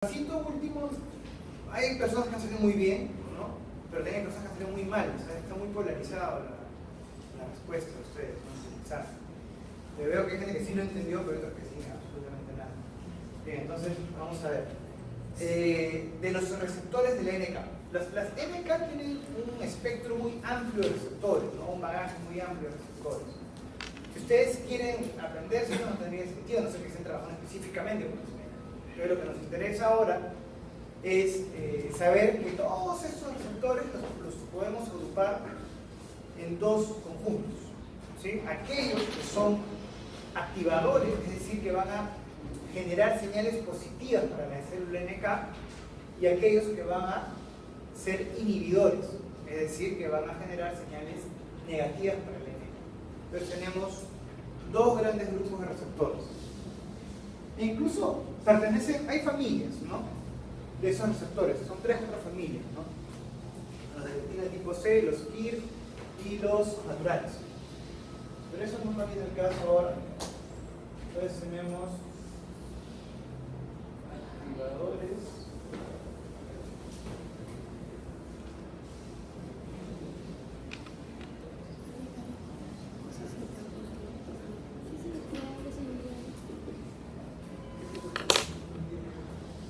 Pasito último, hay personas que han salido muy bien, ¿no? Pero también hay personas que han salido muy mal, o sea, está muy polarizada la respuesta de ustedes, ¿no? Quizás. Veo que hay gente que sí lo entendió, pero otros que sí, absolutamente nada. Bien, entonces, vamos a ver. De los receptores de la NK. Las NK tienen un espectro muy amplio de receptores, ¿no? Un bagaje muy amplio de receptores. Si ustedes quieren aprender, eso no tendría sentido, no sé que estén trabajando específicamente con eso. Pero lo que nos interesa ahora es saber que todos estos receptores los podemos agrupar en dos conjuntos, ¿sí? Aquellos que son activadores, es decir, que van a generar señales positivas para la célula NK, y aquellos que van a ser inhibidores, es decir, que van a generar señales negativas para la NK. Entonces tenemos dos grandes grupos de receptores. E incluso hay familias, ¿no? De esos receptores, son 3 o 4 familias, ¿no? Los de leptina tipo C, los KIR y los naturales. Pero eso no va a venir el caso ahora. Entonces tenemos activadores.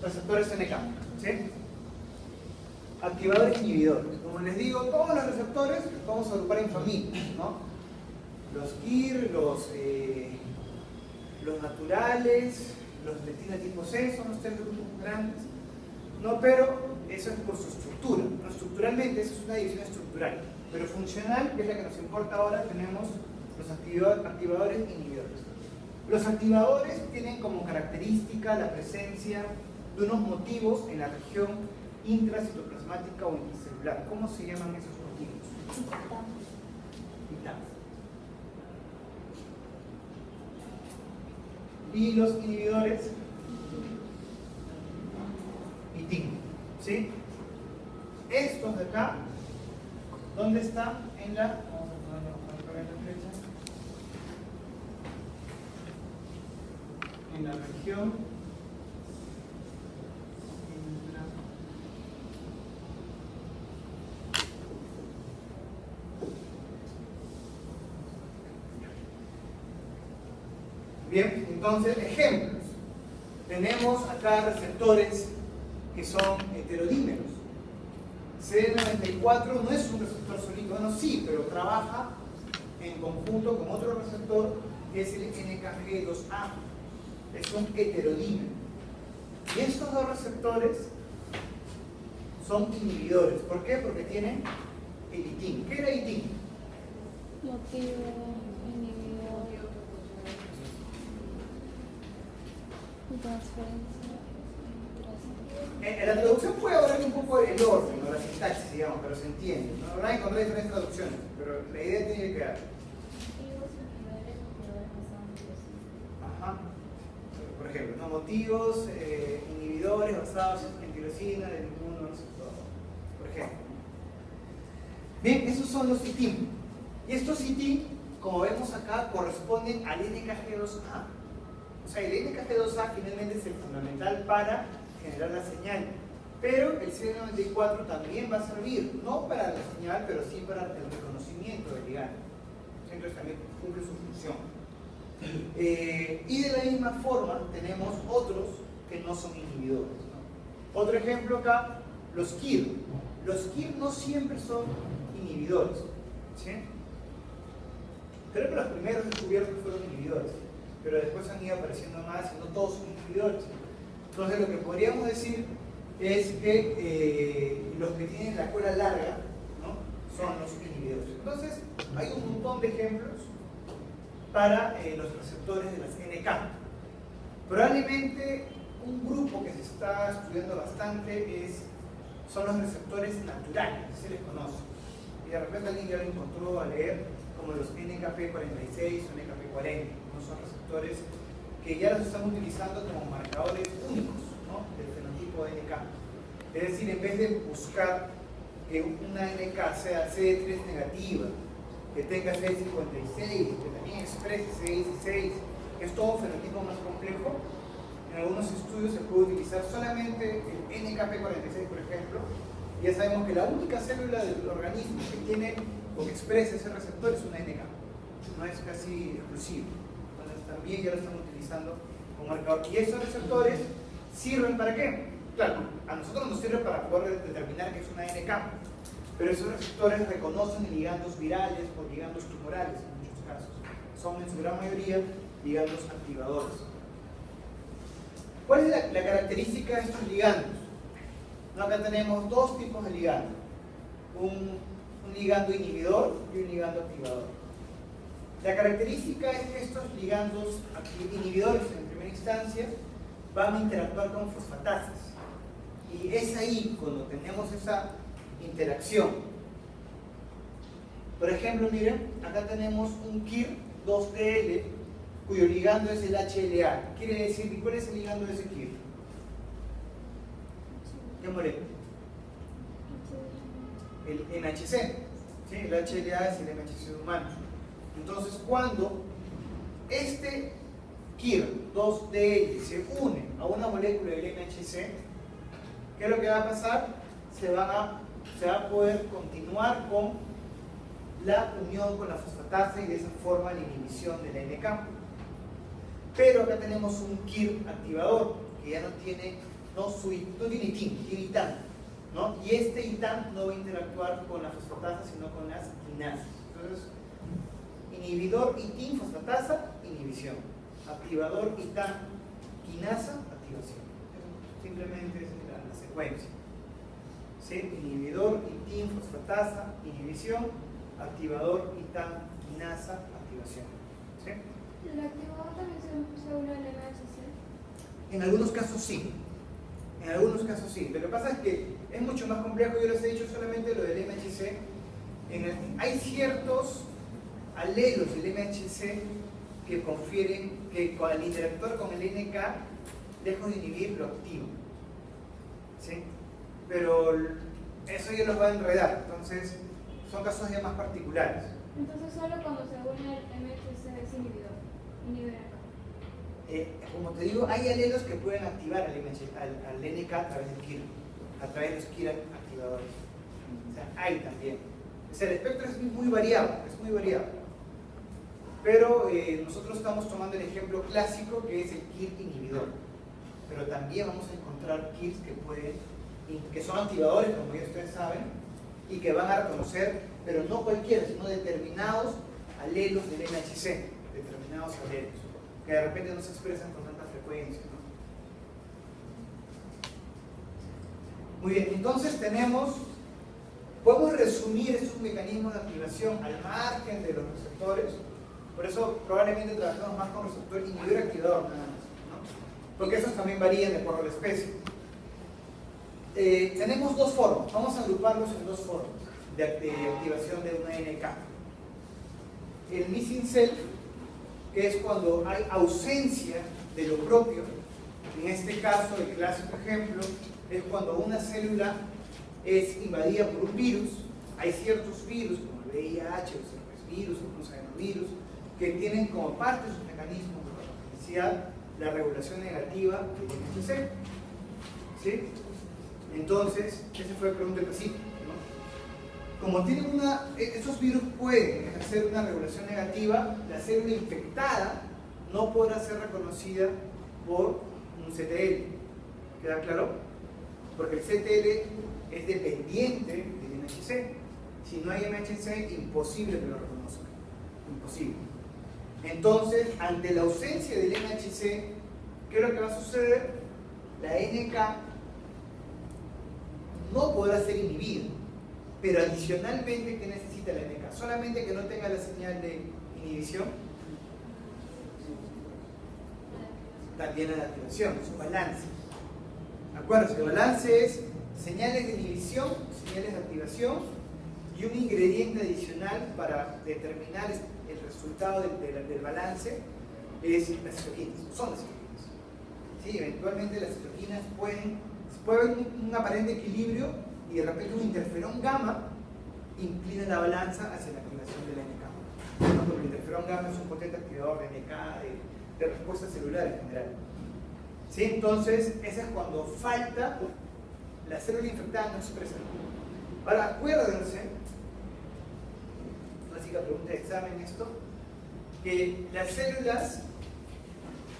Receptores NK, ¿sí? Activadores e inhibidores. Como les digo, todos los receptores los vamos a agrupar en familias, ¿no? Los KIR, los naturales, los leptina tipo C son los 3 grupos grandes, ¿no? Pero eso es por su estructura, ¿no? Estructuralmente, eso es una división estructural. Pero funcional, que es la que nos importa ahora, tenemos los activadores e inhibidores. Los activadores tienen como característica la presencia de unos motivos en la región intracitoplasmática o intracelular. ¿Cómo se llaman esos motivos? Y los inhibidores, ITIN, ¿sí? Estos de acá, ¿dónde están? En la... Vamos a poner la flecha. En la región bien, entonces, ejemplos. Tenemos acá receptores que son heterodímeros. CD94 no es un receptor solito, bueno, sí, pero trabaja en conjunto con otro receptor que es el NKG2A. Es un heterodímero. Y estos dos receptores son inhibidores. ¿Por qué? Porque tienen el ITIN. ¿Qué era ITIN? Motivo, inhibidor, transferencia, La traducción puede hablar un poco del orden o la sintaxis, digamos, pero se entiende, ¿no? Van a encontrar diferentes traducciones, pero la idea tiene que quedar. Ajá. Por ejemplo, ¿no? Motivos, inhibidores basados en tirosina, de ninguno receptor, por ejemplo. Bien, esos son los ITIN. Y estos ITIN, como vemos acá, corresponden al NKG2A. O sea, el NKG2A finalmente es el fundamental para generar la señal. Pero el CD94 también va a servir, no para la señal, pero sí para el reconocimiento del ligando. Entonces también cumple su función. Y de la misma forma tenemos otros que no son inhibidores, ¿no? Otro ejemplo acá, los KIR. Los KIR no siempre son inhibidores, ¿sí? Creo que los primeros descubiertos fueron inhibidores, pero después han ido apareciendo más y no todos son inhibidores. Entonces lo que podríamos decir es que los que tienen la cola larga, ¿no? Son los inhibidores. Entonces hay un montón de ejemplos para los receptores de las NK. Probablemente un grupo que se está estudiando bastante son los receptores naturales, se les conoce. Y de repente alguien ya lo encontró a leer como los NKP46 o NKP40, ¿no? Son receptores que ya los están utilizando como marcadores únicos, ¿no? Del fenotipo de NK. Es decir, en vez de buscar que una NK sea CD3 negativa, que tenga CD56, que también exprese CD16, que es todo un fenotipo más complejo, En algunos estudios se puede utilizar solamente el NKp46, por ejemplo. Ya sabemos que la única célula del organismo que tiene o que expresa ese receptor es una NK. No es casi exclusivo. Entonces también ya lo están utilizando como marcador. ¿Y esos receptores sirven para qué? Claro, a nosotros nos sirve para poder determinar que es una NK, pero esos receptores reconocen ligandos virales o ligandos tumorales en muchos casos. Son en su gran mayoría ligandos activadores. ¿Cuál es la característica de estos ligandos? No, acá tenemos dos tipos de ligandos. Un ligando inhibidor y un ligando activador. La característica es que estos ligandos inhibidores en primera instancia van a interactuar con fosfatasas. Y es ahí cuando tenemos esa interacción. Por ejemplo, miren, acá tenemos un KIR2TL cuyo ligando es el HLA. Quiere decir, ¿cuál es el ligando de ese KIR? ¿Ya moré? El MHC. ¿Sí? El HLA es el MHC de humanos. Entonces, cuando este KIR2DL se une a una molécula del MHC, ¿qué es lo que va a pasar? Se va a poder continuar con la unión con la fosfatasa y de esa forma la inhibición de la NK. Pero acá tenemos un KIR activador que ya no tiene ITIN, tiene ITAN, ¿no? Y este ITAN no va a interactuar con la fosfatasa sino con las quinasas. Entonces, inhibidor ITIN, fosfatasa, inhibición. Activador ITAN, quinasa, activación. Simplemente es la secuencia. ¿Sí? Inhibidor ITIN, fosfatasa, inhibición. Activador ITAN, quinasa, activación. ¿Sí? ¿El activador también se une al MHC? En algunos casos sí. En algunos casos sí. Lo que pasa es que es mucho más complejo. Yo les he dicho solamente lo del MHC. Hay ciertos alelos del MHC que confieren que al interactuar con el NK, lejos de inhibir, lo activa. ¿Sí? Pero eso ya los va a enredar. Entonces, son casos ya más particulares. Entonces, solo cuando se une el MHC es inhibidor. Inhibe acá. Como te digo, hay alelos que pueden activar al NK a través del KIR, a través de los KIR activadores. O sea, hay también. O sea, el espectro es muy variado, Pero nosotros estamos tomando el ejemplo clásico que es el KIR inhibidor. Pero también vamos a encontrar KIRs que son activadores, como ya ustedes saben, y que van a reconocer, pero no cualquiera, sino determinados alelos del MHC, determinados alelos, que de repente no se expresan con tanta frecuencia, ¿no? Muy bien, entonces podemos resumir estos mecanismos de activación al margen de los receptores. Por eso probablemente trabajamos más con receptor inhibidor activador nada más, ¿no? Porque esos también varían de acuerdo a la especie. Tenemos dos formas, vamos a agruparlos en dos formas de activación de una NK. El missing self, que es cuando hay ausencia de lo propio. En este caso, el clásico ejemplo es cuando una célula es invadida por un virus. Hay ciertos virus como el VIH, los herpesvirus, algunos adenovirus, que tienen como parte de sus mecanismos de patogenicidad la regulación negativa del MHC. ¿Sí? Entonces, esa fue la pregunta del principio, ¿no? Como tienen esos virus pueden ejercer una regulación negativa, la célula infectada no podrá ser reconocida por un CTL. ¿Queda claro? Porque el CTL es dependiente del MHC. Si no hay MHC, imposible que lo reconozca. Imposible. Entonces, ante la ausencia del MHC, ¿qué es lo que va a suceder? La NK no podrá ser inhibida, pero adicionalmente, ¿qué necesita la NK? Solamente que no tenga la señal de inhibición, también la activación, es un balance. Acuérdense, el balance es señales de inhibición, señales de activación y un ingrediente adicional para determinar el resultado del balance es las citoquinas, son las citoquinas. Sí, eventualmente las citoquinas puede haber un aparente equilibrio y de repente un interferón gamma inclina la balanza hacia la activación de la NK. Porque el interferón gamma es un potente activador de NK, de respuesta celular en general. ¿Sí? Entonces, esa es cuando falta, la célula infectada no expresa. Ahora, acuérdense, clásica pregunta de examen esto, que las células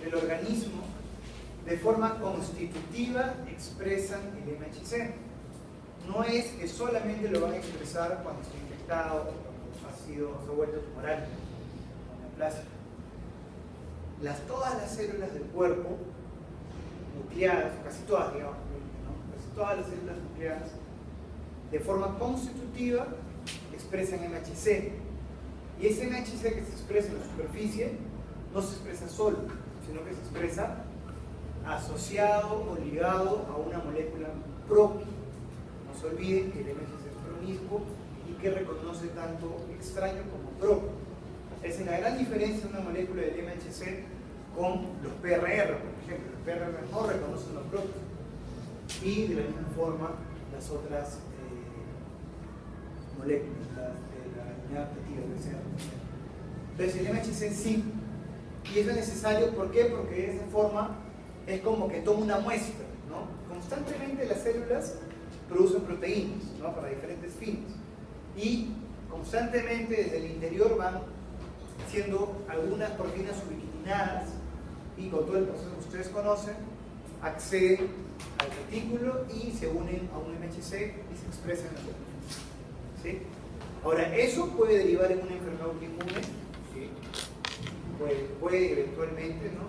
del organismo de forma constitutiva expresan el MHC. No es que solamente lo van a expresar cuando está infectado o cuando se ha vuelto tumoral o neoplásico. Todas las células del cuerpo nucleadas, casi todas, digamos, ¿no? Casi todas las células nucleadas de forma constitutiva expresan MHC. Y ese MHC que se expresa en la superficie no se expresa solo, sino que se expresa asociado o ligado a una molécula propia. No se olviden que el MHC es promiscuo y que reconoce tanto extraño como propio. Esa es la gran diferencia de una molécula del MHC con los PRR, por ejemplo. Los PRR no reconocen lo propio. Y de la misma forma las otras moléculas, de la unidad adaptativa, entonces el MHC sí. Y eso es necesario, ¿por qué? Porque de esa forma es como que toma una muestra, ¿no? Constantemente las células producen proteínas, ¿no? Para diferentes fines. Y constantemente desde el interior van haciendo algunas proteínas ubiquitinadas y con todo el proceso que ustedes conocen, acceden al retículo y se unen a un MHC y se expresan en la superficie. ¿Sí? Ahora, eso puede derivar en una enfermedad autoinmune, ¿sí? Puede eventualmente, ¿no?,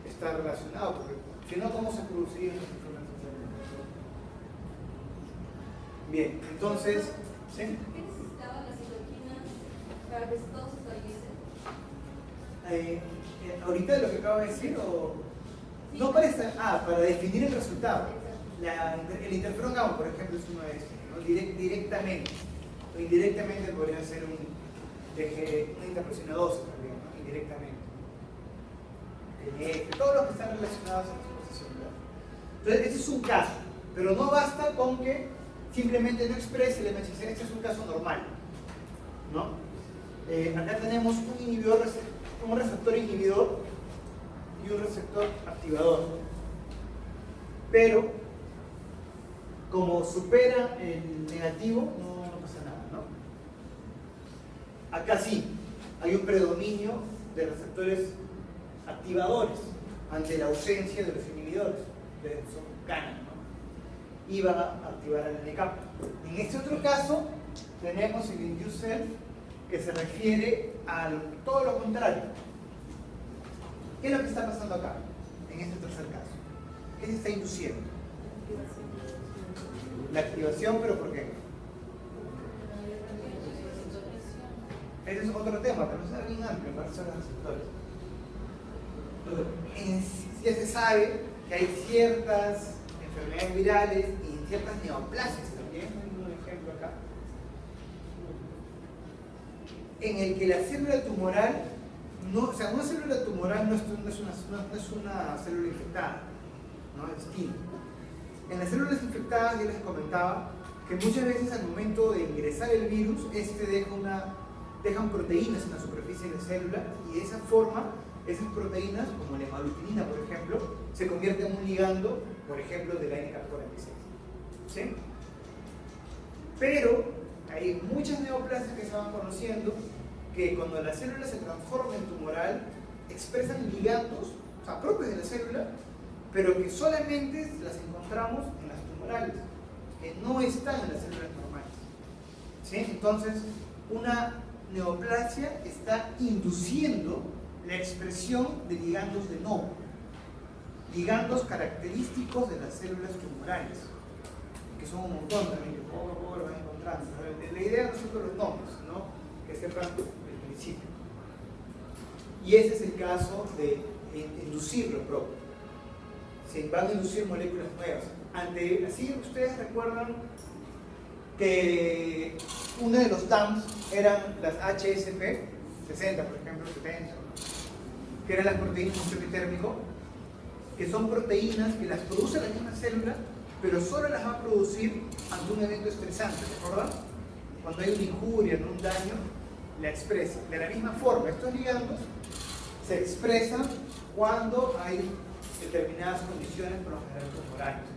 estar relacionado, porque si no, ¿cómo se producirían las enfermedades autoinmunes? Bien, entonces, ¿sí? ¿Qué necesitaban las citoquinas para que todo se estabilice? Ahorita lo que acabo de decir, o Sí. no para definir el resultado. El interferón gamma, por ejemplo, es uno de estos, ¿no? Directamente o indirectamente podría ser una interleucina 12 también, ¿no? Indirectamente. Todos los que están relacionados a la respuesta celular. Entonces, ese es un caso, pero no basta con que simplemente no exprese el MHC. Este es un caso normal, ¿no? Acá tenemos un inhibidor, un receptor inhibidor y un receptor activador, pero como supera el negativo no pasa nada, ¿no? Acá sí hay un predominio de receptores activadores ante la ausencia de los inhibidores, son canas, ¿no? Y van a activar al NK. En este otro caso tenemos el induced self, que se refiere a todo lo contrario. ¿Qué es lo que está pasando acá, en este tercer caso? ¿Qué se está induciendo? La activación, ¿pero por qué? Ese es otro tema, pero es bien amplio para los receptores. Ya se sabe que hay ciertas enfermedades virales y ciertas neoplasias también, hay un ejemplo acá, en el que la célula tumoral, o sea, una célula tumoral no es una célula infectada, ¿no? Es distinto. En las células infectadas, yo les comentaba que muchas veces al momento de ingresar el virus, dejan proteínas en la superficie de la célula y de esa forma, esas proteínas, como la hemaglutinina, por ejemplo, se convierten en un ligando, por ejemplo, de la NK46. ¿Sí? Pero hay muchas neoplasias que se van conociendo que cuando la célula se transforma en tumoral, expresan ligandos, o sea, propios de la célula, pero que solamente las encontramos en las tumorales, que no están en las células normales. ¿Sí? Entonces, una neoplasia está induciendo la expresión de ligandos de novo, ligandos característicos de las células tumorales, que son un montón también, que poco a poco lo van encontrando. La idea no son los nombres, ¿no? Que sepan el principio. Y ese es el caso de inducir lo propio. Se van a inducir moléculas nuevas. Así ustedes recuerdan que uno de los TAMs eran las HSP 60, por ejemplo, 70, que eran las proteínas de choque térmico, que son proteínas que las produce la misma célula, pero solo las va a producir ante un evento estresante, ¿recuerdan? Cuando hay una injuria, ¿no?, un daño, la expresa. De la misma forma, estos ligandos se expresan cuando hay determinadas condiciones, por lo general con horarios.